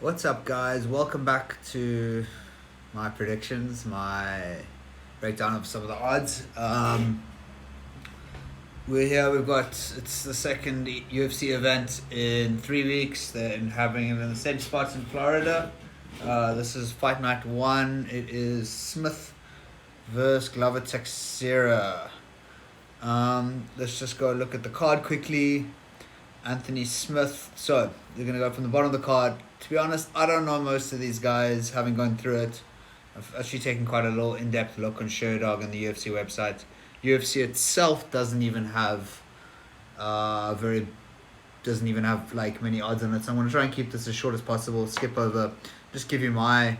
What's up, guys? Welcome back to my predictions, my breakdown of some of the odds. We're here. It's the second UFC event in 3 weeks. They're having it in the same spots in Florida. This is fight night 1. It is Smith versus Glover Teixeira. Let's just go look at the card quickly. Anthony Smith. So they're gonna go from the bottom of the card. To be honest, I don't know most of these guys, having gone through it. I've actually taken quite a little in-depth look on Sherdog and the UFC website. UFC itself doesn't even have like many odds on it. So I'm gonna try and keep this as short as possible. Skip over, just give you my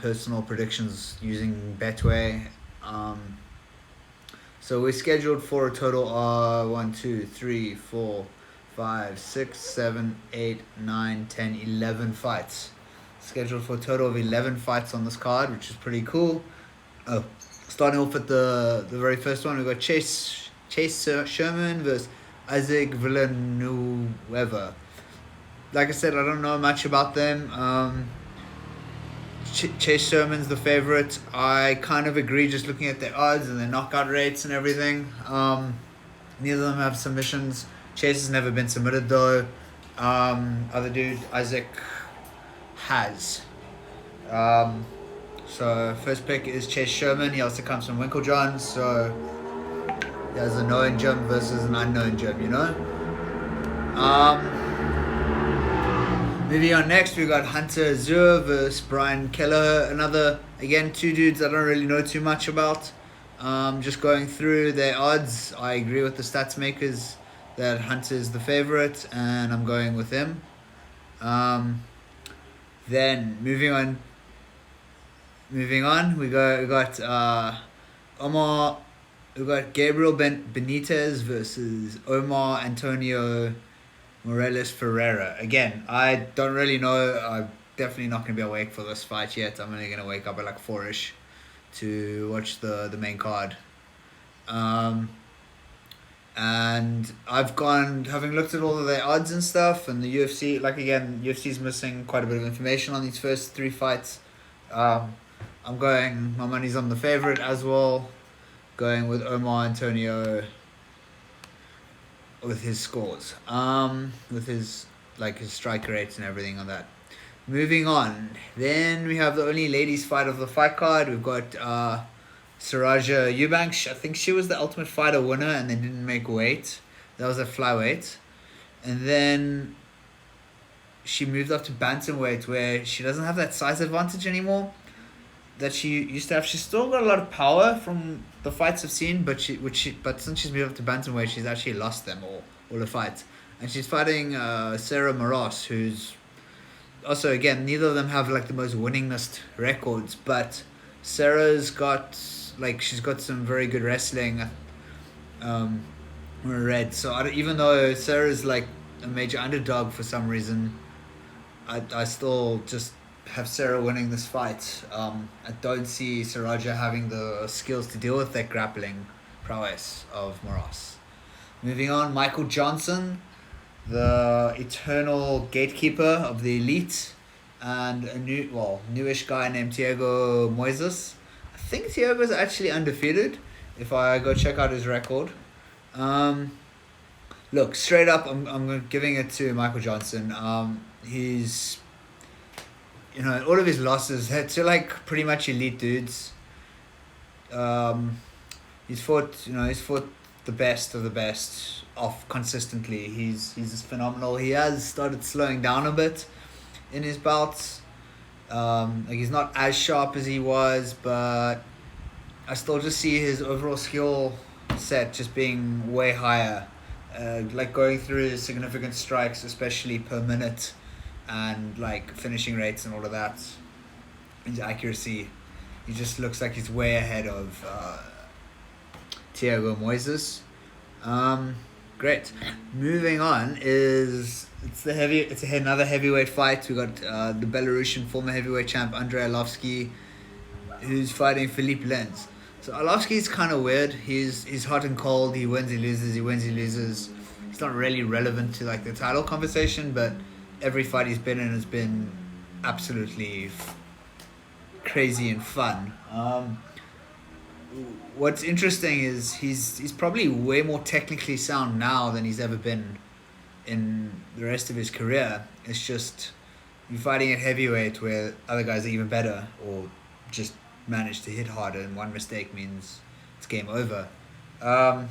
personal predictions using Betway. So we're scheduled for a total of 1, 2, 3, 4, 5, 6, 7, 8, 9, 10, 11 fights. Scheduled for a total of 11 fights on this card, which is pretty cool. Starting off at the very first one, we've got Chase Sherman versus Isaac Villanueva. Like I said, I don't know much about them. Chase Sherman's the favorite. I kind of agree just looking at their odds and their knockout rates and everything. Neither of them have submissions. Chase has never been submitted though. Other dude, Isaac, has. So first pick is Chase Sherman. He also comes from Winklejohn, so he has a known gem versus an unknown gem, you know? Moving on next, we got Hunter Azure versus Brian Kelleher. Another, again, two dudes I don't really know too much about. Just going through their odds, I agree with the stats makers that Hunter's the favorite, and I'm going with him. Then moving on, we got Omar. We got Gabriel Benitez versus Omar Antonio Morales Ferreira. Again, I don't really know. I'm definitely not going to be awake for this fight yet. I'm only going to wake up at like 4ish to watch the main card. And I've gone, having looked at all of their odds and stuff, and the UFC, like again, UFC's missing quite a bit of information on these first 3 fights. My money's on the favorite as well, going with Omar Antonio with his scores, with his strike rates and everything on that. Moving on, then we have the only ladies fight of the fight card. We've got Saraja Eubanks. I think she was the Ultimate Fighter winner and they didn't make weight. That was at flyweight. And then she moved up to bantamweight, where she doesn't have that size advantage anymore that she used to have. She's still got a lot of power from the fights I've seen, but since she's moved up to bantamweight, she's actually lost them all the fights. And she's fighting Sarah Moras, who's also, again, neither of them have like the most winningest records, but Sarah's got she's got some very good wrestling. Red. So even though Sarah's like a major underdog for some reason, I still just have Sarah winning this fight. I don't see Saraja having the skills to deal with that grappling prowess of Moras. Moving on, Michael Johnson, the eternal gatekeeper of the elite, and a newish guy named Thiago Moises. I think Thiago's actually undefeated if I go check out his record. Look, straight up, I'm giving it to Michael Johnson. He's, all of his losses had to like pretty much elite dudes. He's fought the best of the best off consistently. He's just phenomenal. He has started slowing down a bit in his bouts. He's not as sharp as he was, but I still just see his overall skill set just being way higher. Going through his significant strikes, especially per minute, and like finishing rates and all of that. His accuracy, he just looks like he's way ahead of Thiago Moises. Great. Moving on it's another heavyweight fight. We got the Belarusian former heavyweight champ Andrei Arlovsky, who's fighting Filipe Lenz. So Arlovsky's kind of weird. He's hot and cold. He wins, he loses. He wins, he loses. He's not really relevant to like the title conversation, but every fight he's been in has been absolutely crazy and fun. What's interesting is he's probably way more technically sound now than he's ever been in the rest of his career. It's just you're fighting at heavyweight where other guys are even better or just manage to hit harder, and one mistake means it's game over. Um,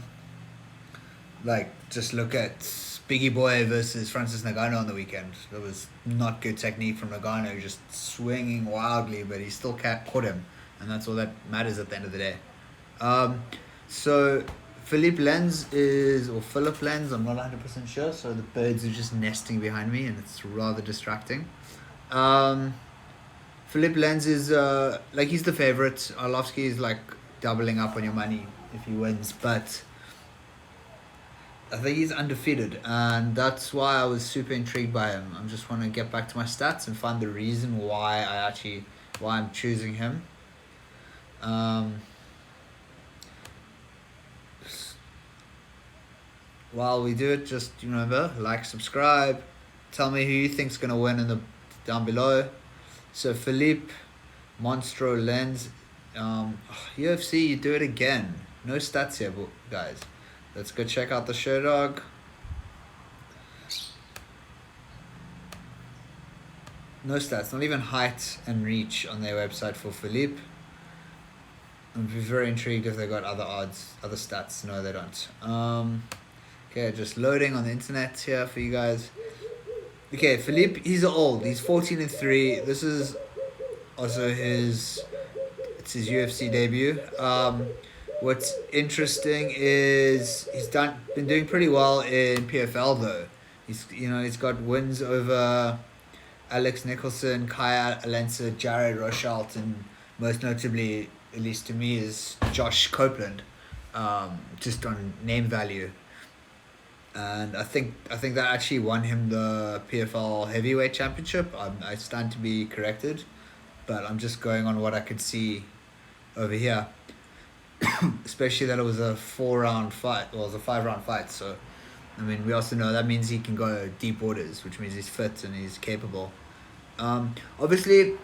like, just look at Biggie Boy versus Francis Ngannou on the weekend. There was not good technique from Ngannou, just swinging wildly, but he still caught him, and that's all that matters at the end of the day. So Philippe Lenz or Philip Lenz, I'm not 100% sure, so the birds are just nesting behind me, and it's rather distracting. Philippe Lenz is, he's the favorite. Arlovsky is, doubling up on your money if he wins, but I think he's undefeated, and that's why I was super intrigued by him. I just want to get back to my stats and find the reason why I'm choosing him. While we do it, just remember, subscribe, tell me who you think's gonna win down below. So Filipe, Monstro, Lenz, UFC, you do it again. No stats here, guys. Let's go check out the show dog. No stats, not even height and reach on their website for Filipe. I'd be very intrigued if they got other odds, other stats. No, they don't. Okay, just loading on the internet here for you guys. Okay, Filipe, he's old. He's 14-3. This is also his UFC debut. What's interesting is he's been doing pretty well in PFL though. He's got wins over Alex Nicholson, Kaya Alensa, Jared Rochelt, and most notably, at least to me, is Josh Copeland. Just on name value. And I think that actually won him the PFL heavyweight championship. I stand to be corrected, but I'm just going on what I could see over here. Especially that it was a 4-round fight. Well, it was a 5-round fight. So, I mean, we also know that means he can go deep waters, which means he's fit and he's capable. Obviously,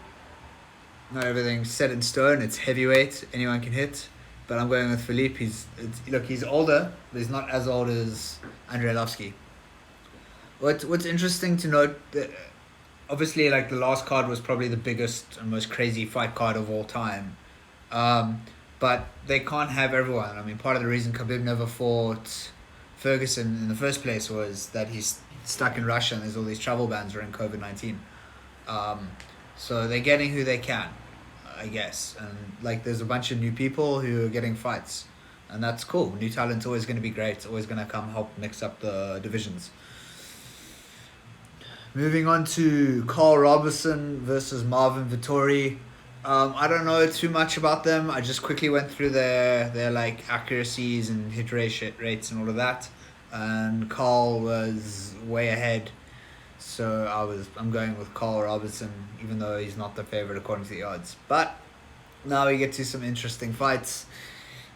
not everything's set in stone. It's heavyweight. Anyone can hit. But I'm going with Filipe. He's older, but he's not as old as Andrei Arlovsky. What's interesting to note, obviously, the last card was probably the biggest and most crazy fight card of all time. But they can't have everyone. I mean, part of the reason Khabib never fought Ferguson in the first place was that he's stuck in Russia and there's all these travel bans during COVID-19. So they're getting who they can, I guess. And there's a bunch of new people who are getting fights. And that's cool. New talent's always going to be great. It's always going to come help mix up the divisions. Moving on to Karl Roberson versus Marvin Vettori. I don't know too much about them. I just quickly went through their accuracies and hit rates and all of that. And Karl was way ahead. So I'm going with Karl Roberson, even though he's not the favorite according to the odds. But now we get to some interesting fights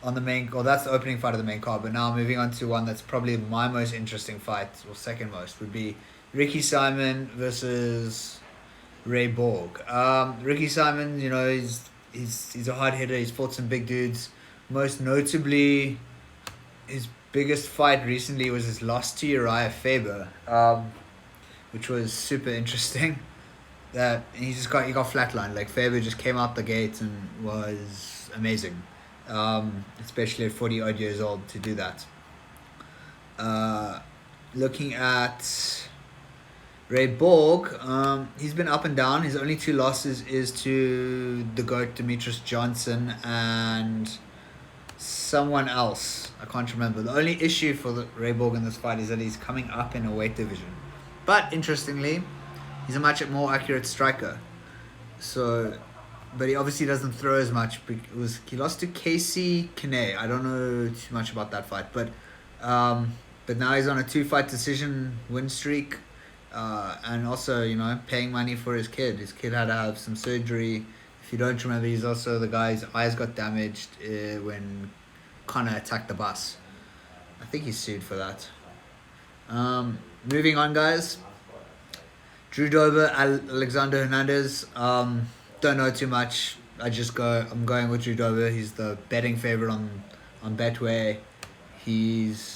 on the main. Well, that's the opening fight of the main card. But now moving on to one that's probably my most interesting fight, or second most, would be Ricky Simon versus Ray Borg. Ricky Simon, he's a hard hitter. He's fought some big dudes. Most notably, his biggest fight recently was his loss to Uriah Faber, which was super interesting. That he got flatlined. Faber just came out the gate and was amazing, especially at 40 odd years old to do that. Looking at Ray Borg, he's been up and down. His only 2 losses is to the GOAT Demetrius Johnson and someone else. I can't remember. The only issue for Ray Borg in this fight is that he's coming up in a weight division. But interestingly, he's a much more accurate striker. But he obviously doesn't throw as much. He lost to Casey Kane. I don't know too much about that fight, but now he's on a 2-fight decision win streak. And also, paying money for his kid. His kid had to have some surgery. If you don't remember, he's also the guy whose eyes got damaged when Connor attacked the bus. I think he's sued for that. Moving on, guys. Drew Dober, Alexander Hernandez. Don't know too much. I'm going with Drew Dober. He's the betting favorite on Betway. He's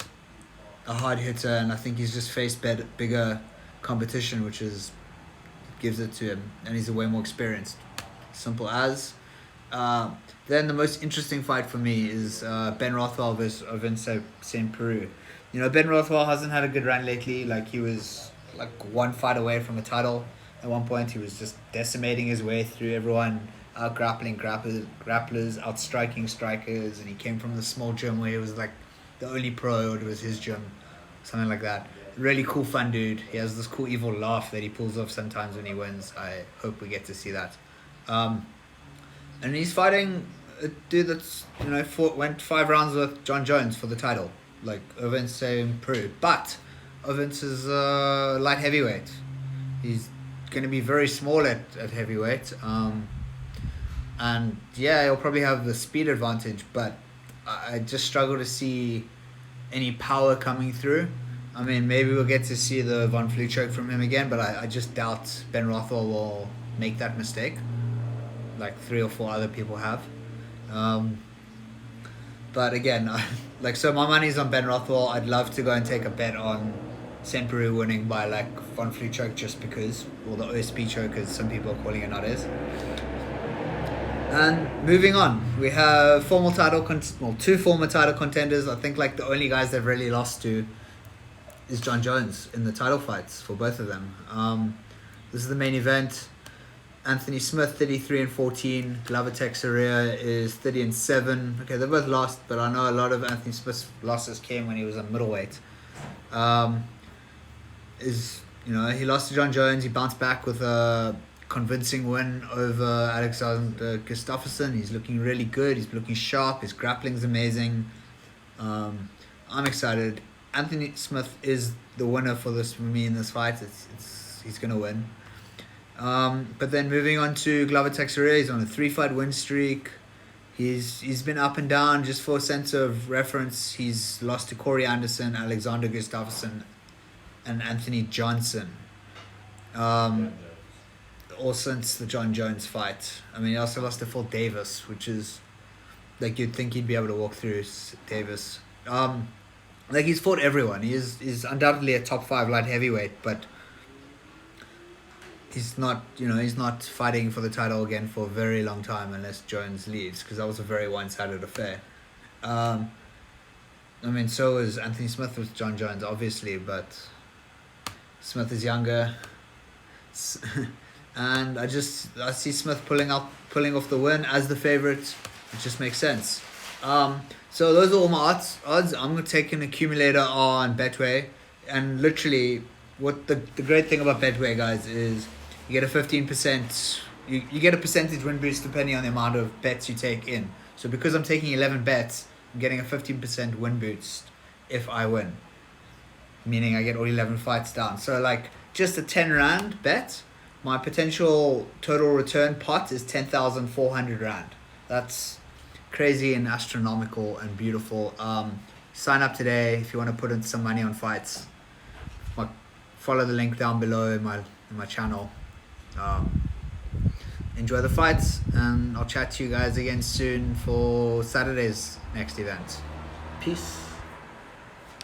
a hard hitter, and I think he's just faced bigger competition, which gives it to him, and he's way more experienced. Simple as. Then the most interesting fight for me is Ben Rothwell versus Ovince St. Peru. Ben Rothwell hasn't had a good run lately. Like, he was like one fight away from a title. At one point, he was just decimating his way through everyone, out grappling grapplers, out striking strikers, and he came from the small gym where he was like the only pro. It was his gym, something like that. Really cool, fun dude. He has this cool evil laugh that he pulls off sometimes when he wins. I hope we get to see that. And he's fighting a dude that's went 5 rounds with John Jones for the title, like Ovince St. Peru. But Ovince is light heavyweight. He's going to be very small at heavyweight. And yeah, he'll probably have the speed advantage, but I just struggle to see any power coming through. I mean, maybe we'll get to see the Von Flue choke from him again, but I just doubt Ben Rothwell will make that mistake like 3 or 4 other people have. But again, so my money's on Ben Rothwell. I'd love to go and take a bet on St. Peru winning by like Von Flue choke just because, or the OSP choke as some people are calling it nowadays. And moving on, we have two former title contenders. I think like the only guys they've really lost to is John Jones in the title fights for both of them. This is the main event. Anthony Smith 33-14. Glover Teixeira is 30-7. Okay, they both lost, but I know a lot of Anthony Smith's losses came when he was a middleweight. He lost to John Jones. He bounced back with a convincing win over Alexander Gustafsson. He's looking really good. He's looking sharp. His grappling's amazing. I'm excited. Anthony Smith is the winner for me in this fight. He's gonna win. But then moving on to Glover Teixeira, he's on a 3-fight win streak. He's been up and down. Just for a sense of reference, he's lost to Corey Anderson, Alexander Gustafsson, and Anthony Johnson. All since the John Jones fight. I mean, he also lost to Phil Davis, which is like you'd think he'd be able to walk through Davis. He's fought everyone. He's undoubtedly a top 5 light heavyweight, but he's not fighting for the title again for a very long time unless Jones leaves, because that was a very one-sided affair. So is Anthony Smith with John Jones, obviously, but Smith is younger. And I see Smith pulling off the win as the favorite. It just makes sense. So those are all my odds. I'm going to take an accumulator on Betway. And literally, what the great thing about Betway, guys, is you get a 15%, you get a percentage win boost depending on the amount of bets you take in. So because I'm taking 11 bets, I'm getting a 15% win boost if I win. Meaning I get all 11 fights down. So like just a 10 rand bet, my potential total return pot is 10,400 rand. That's crazy and astronomical and beautiful. Sign up today if you want to put in some money on fights. Follow the link down below in my channel. Enjoy the fights, and I'll chat to you guys again soon for Saturday's next event. Peace.